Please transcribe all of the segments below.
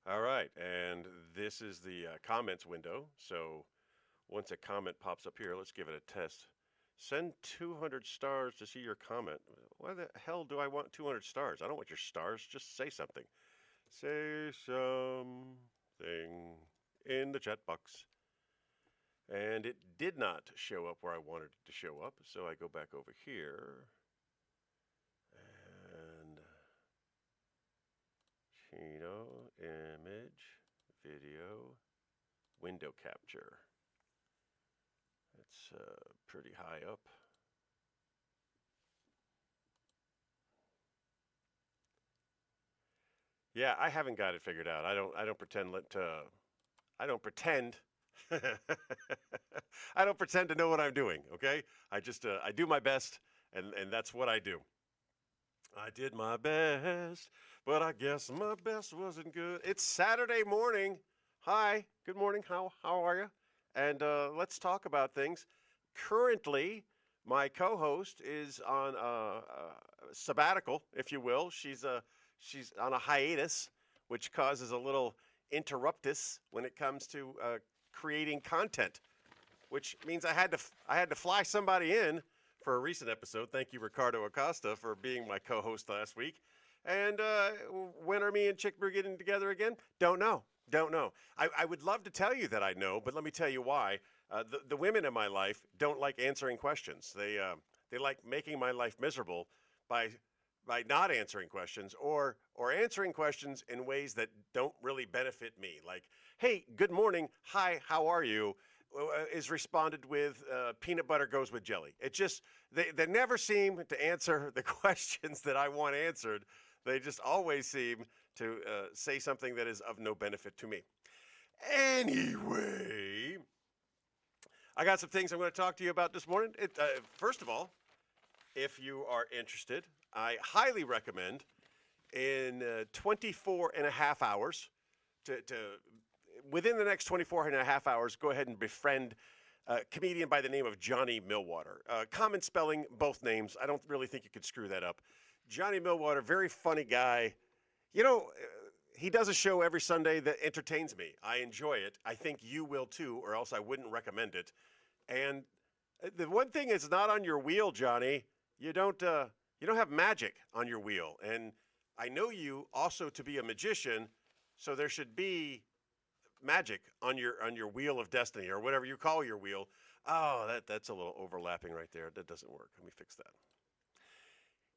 All right, and this is the comments window. So once a comment pops up here, let's give it a test. Send 200 stars to see your comment. Why the hell do I want 200 stars? I don't want your stars. Just say something. Say something in the chat box. And it did not show up where I wanted it to show up. So I go back over here and Chino, image, video, window capture. It's pretty high up. Yeah, I haven't got it figured out. I don't pretend I don't pretend I don't pretend to know what I'm doing, okay? I do my best and that's what I do. I did my best, but I guess my best wasn't good. It's Saturday morning. Hi, good morning. How are you? And let's talk about things. Currently, my co-host is on a sabbatical, if you will. She's on a hiatus, which causes a little interruptus when it comes to creating content, which means I had to fly somebody in for a recent episode. Thank you, Ricardo Acosta, for being my co-host last week. And when are me and Chickbrew getting together again? Don't know. Don't know. I would love to tell you that I know, but let me tell you why. The women in my life don't like answering questions. They like making my life miserable by not answering questions or answering questions in ways that don't really benefit me. Like, hey, good morning, hi, how are you? Is responded with peanut butter goes with jelly. It just they never seem to answer the questions that I want answered. They just always seem to say something that is of no benefit to me. Anyway, I got some things I'm going to talk to you about this morning. First of all, if you are interested, I highly recommend in 24 and a half hours to within the next 24 and a half hours, go ahead and befriend a comedian by the name of Johnny Millwater. Common spelling, both names. I don't really think you could screw that up. Johnny Millwater, very funny guy. You know, he does a show every Sunday that entertains me. I enjoy it. I think you will too, or else I wouldn't recommend it. And the one thing is not on your wheel, Johnny. You don't have magic on your wheel, and I know you also to be a magician, so there should be magic on your wheel of destiny or whatever you call your wheel. Oh, that's a little overlapping right there. That doesn't work. Let me fix that.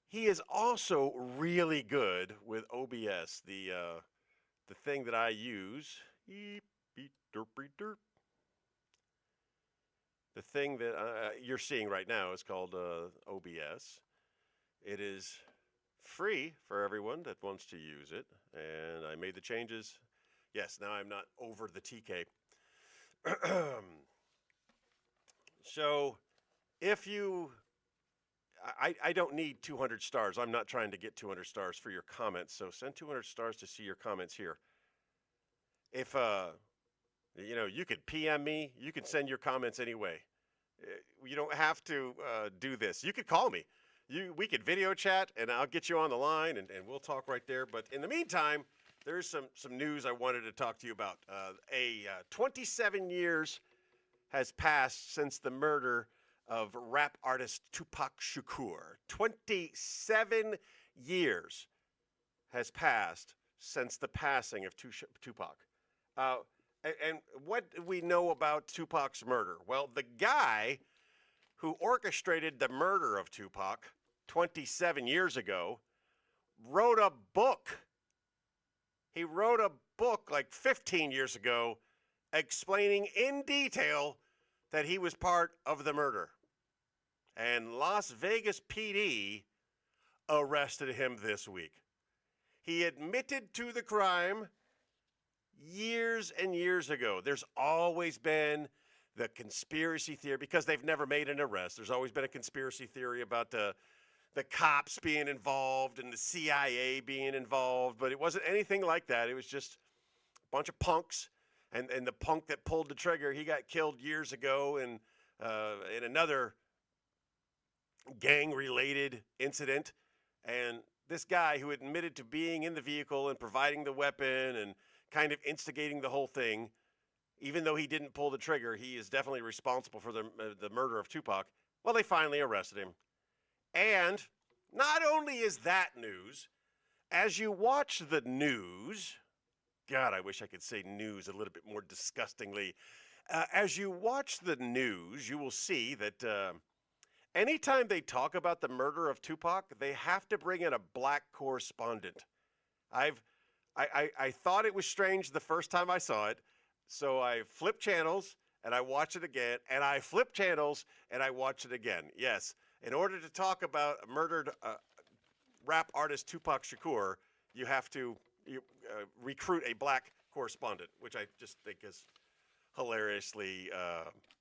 He is also really good with OBS, the thing that I use. Eep, beep, derp, beep, derp. The thing that you're seeing right now is called OBS. It is free for everyone that wants to use it, and I made the changes. Yes, now I'm not over the TK. So if you, I don't need 200 stars. I'm not trying to get 200 stars for your comments. So send 200 stars to see your comments here. If you know, you could PM me. You can send your comments anyway. You don't have to do this. You could call me. We could video chat, and I'll get you on the line, and we'll talk right there. But in the meantime, there's some news I wanted to talk to you about. 27 years has passed since the murder of rap artist Tupac Shakur. 27 years has passed since the passing of Tupac. Uh, and what do we know about Tupac's murder? Well, the guy who orchestrated the murder of Tupac 27 years ago wrote a book. He wrote a book like 15 years ago explaining in detail that he was part of the murder. And Las Vegas PD arrested him this week. He admitted to the crime years and years ago. There's always been the conspiracy theory because they've never made an arrest. There's always been a conspiracy theory about the cops being involved and the CIA being involved, but it wasn't anything like that. It was just a bunch of punks, and the punk that pulled the trigger, he got killed years ago in another gang-related incident, and this guy who admitted to being in the vehicle and providing the weapon and kind of instigating the whole thing. Even though he didn't pull the trigger, he is definitely responsible for the murder of Tupac. Well, they finally arrested him. And not only is that news, as you watch the news, God, I wish I could say news a little bit more disgustingly. As you watch the news, you will see that anytime they talk about the murder of Tupac, they have to bring in a black correspondent. I thought it was strange the first time I saw it, so I flipped channels and I watched it again, and I flipped channels and I watched it again. Yes, in order to talk about murdered rap artist Tupac Shakur, you have to recruit a black correspondent, which I just think is hilariously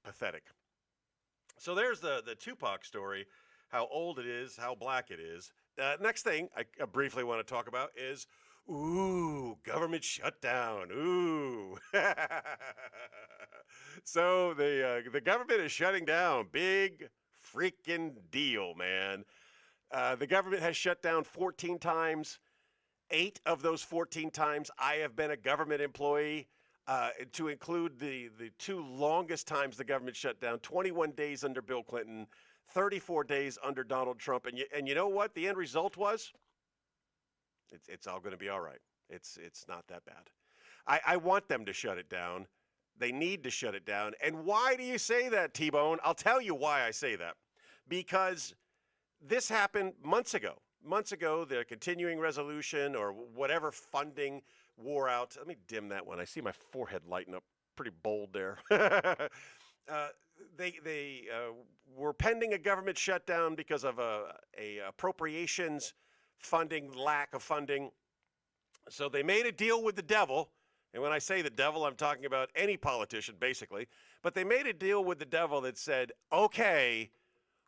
pathetic. So there's the Tupac story, how old it is, how black it is. Next thing I briefly want to talk about is, ooh, government shutdown. Ooh. So the government is shutting down. Big freaking deal, man. The government has shut down 14 times. 8 of those 14 times I have been a government employee. To include the 2 longest times the government shut down, 21 days under Bill Clinton, 34 days under Donald Trump. And you know what the end result was? It's all going to be all right. It's not that bad. I want them to shut it down. They need to shut it down. And why do you say that, T-Bone? I'll tell you why I say that. Because this happened months ago. Months ago, the continuing resolution or whatever funding wore out. Let me dim that one. I see my forehead lighten up pretty bold there. They were pending a government shutdown because of a appropriations funding, lack of funding. So they made a deal with the devil. And when I say the devil, I'm talking about any politician, basically. But they made a deal with the devil that said, okay,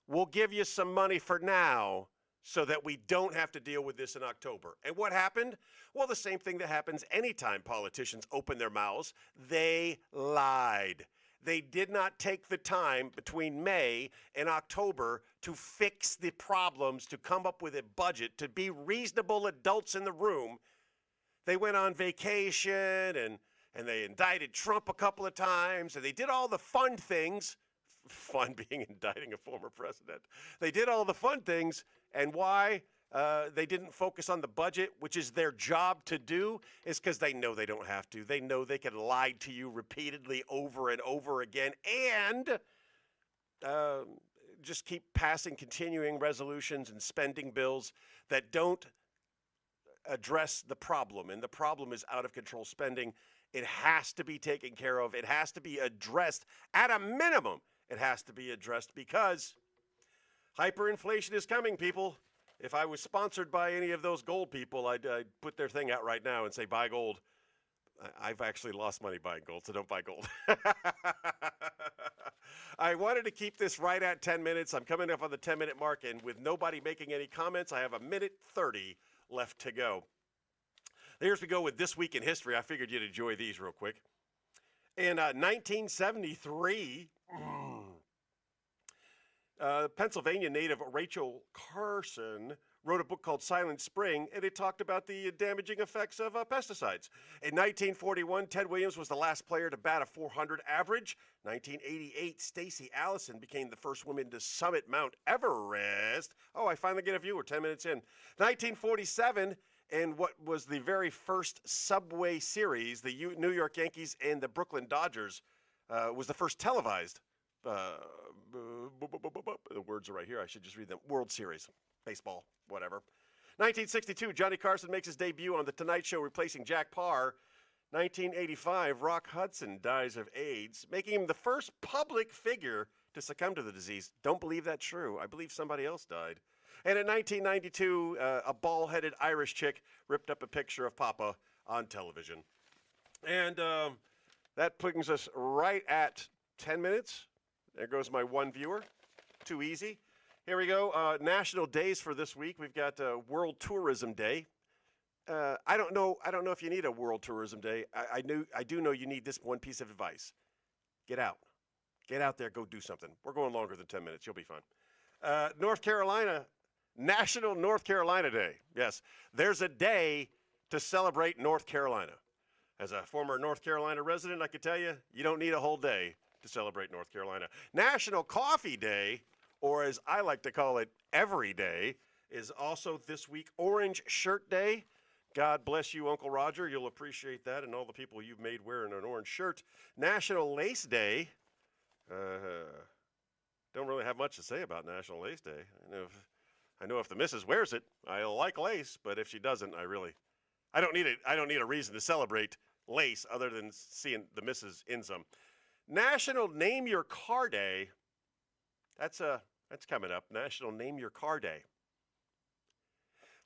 we'll give you some money for now, so that we don't have to deal with this in October. And what happened? Well, the same thing that happens anytime politicians open their mouths. They lied. They did not take the time between May and October to fix the problems, to come up with a budget, to be reasonable adults in the room. They went on vacation and they indicted Trump a couple of times, and they did all the fun things. Fun being indicting a former president. They did all the fun things. And why they didn't focus on the budget, which is their job to do, is because they know they don't have to. They know they can lie to you repeatedly over and over again and just keep passing continuing resolutions and spending bills that don't address the problem. And the problem is out of control spending. It has to be taken care of. It has to be addressed at a minimum. It has to be addressed because hyperinflation is coming, people. If I was sponsored by any of those gold people, I'd put their thing out right now and say, buy gold. I've actually lost money buying gold, so don't buy gold. I wanted to keep this right at 10 minutes. I'm coming up on the 10-minute mark, and with nobody making any comments, I have a minute 30 left to go. Here's we go with This Week in History. I figured you'd enjoy these real quick. In 1973, Pennsylvania native Rachel Carson wrote a book called Silent Spring, and it talked about the damaging effects of pesticides. In 1941, Ted Williams was the last player to bat a 400 average. 1988, Stacey Allison became the first woman to summit Mount Everest. Oh, I finally get a viewer, 10 minutes in. 1947, and what was the very first Subway series, the New York Yankees and the Brooklyn Dodgers, was the first televised. The words are right here. I should just read them. World Series, baseball, whatever. 1962, Johnny Carson makes his debut on The Tonight Show, replacing Jack Paar. 1985, Rock Hudson dies of AIDS, making him the first public figure to succumb to the disease. Don't believe that's true. I believe somebody else died. And in 1992, a bald-headed Irish chick ripped up a picture of Papa on television. And that brings us right at 10 minutes. There goes my one viewer. Too easy. Here we go. National days for this week. We've got World Tourism Day. I don't know if you need a World Tourism Day. I do know you need this one piece of advice. Get out. Get out there. Go do something. We're going longer than 10 minutes. You'll be fine. North Carolina, National North Carolina Day. Yes, there's a day to celebrate North Carolina. As a former North Carolina resident, I can tell you, you don't need a whole day to celebrate North Carolina. National Coffee Day, or as I like to call it, Every Day, is also this week. Orange Shirt Day. God bless you, Uncle Roger. You'll appreciate that and all the people you've made wearing an orange shirt. National Lace Day. Don't really have much to say about National Lace Day. I know if the missus wears it, I like lace, but if she doesn't, I don't need a reason to celebrate lace other than seeing the missus in some. National Name Your Car Day. That's coming up. National Name Your Car Day.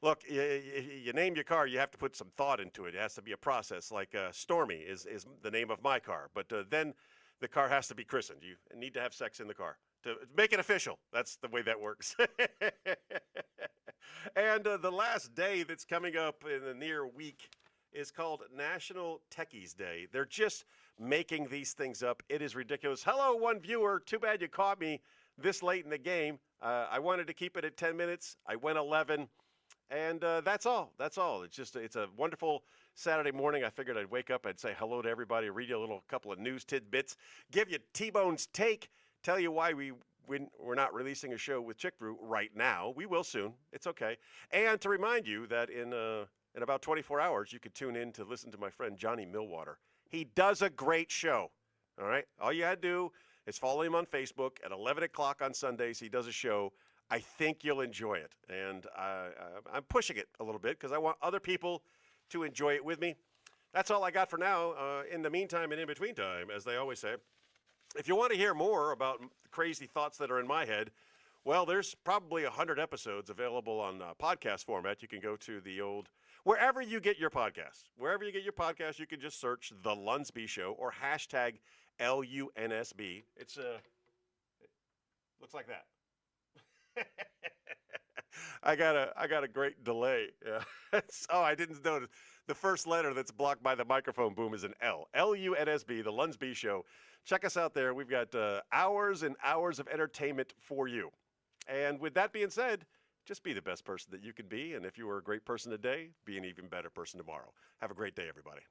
Look, you name your car, you have to put some thought into it. It has to be a process. Like Stormy is the name of my car, but then the car has to be christened. You need to have sex in the car to make it official. That's the way that works. And the last day that's coming up in the near week is called National Techies Day. They're just making these things up. It is ridiculous. Hello, one viewer. Too bad you caught me this late in the game. I wanted to keep it at 10 minutes. I went 11. And that's all. That's all. It's a wonderful Saturday morning. I figured I'd wake up, I'd say hello to everybody, read you a couple of news tidbits, give you T-Bone's take, tell you why we're not releasing a show with Chick Brew right now. We will soon. It's okay. And to remind you that in about 24 hours, you could tune in to listen to my friend Johnny Millwater. He does a great show. All right? All you had to do is follow him on Facebook at 11 o'clock on Sundays. He does a show. I think you'll enjoy it, and I'm pushing it a little bit because I want other people to enjoy it with me. That's all I got for now. In the meantime and in between time, as they always say, if you want to hear more about the crazy thoughts that are in my head, well, there's probably 100 episodes available on podcast format. You can go to wherever you get your podcasts. Wherever you get your podcasts, you can just search The Lunsby Show or hashtag LUNSB. It looks like that. I got a great delay. Yeah. Oh, I didn't notice. The first letter that's blocked by the microphone boom is an L. LUNSB, The Lunsby Show. Check us out there. We've got hours and hours of entertainment for you. And with that being said, just be the best person that you can be. And if you were a great person today, be an even better person tomorrow. Have a great day, everybody.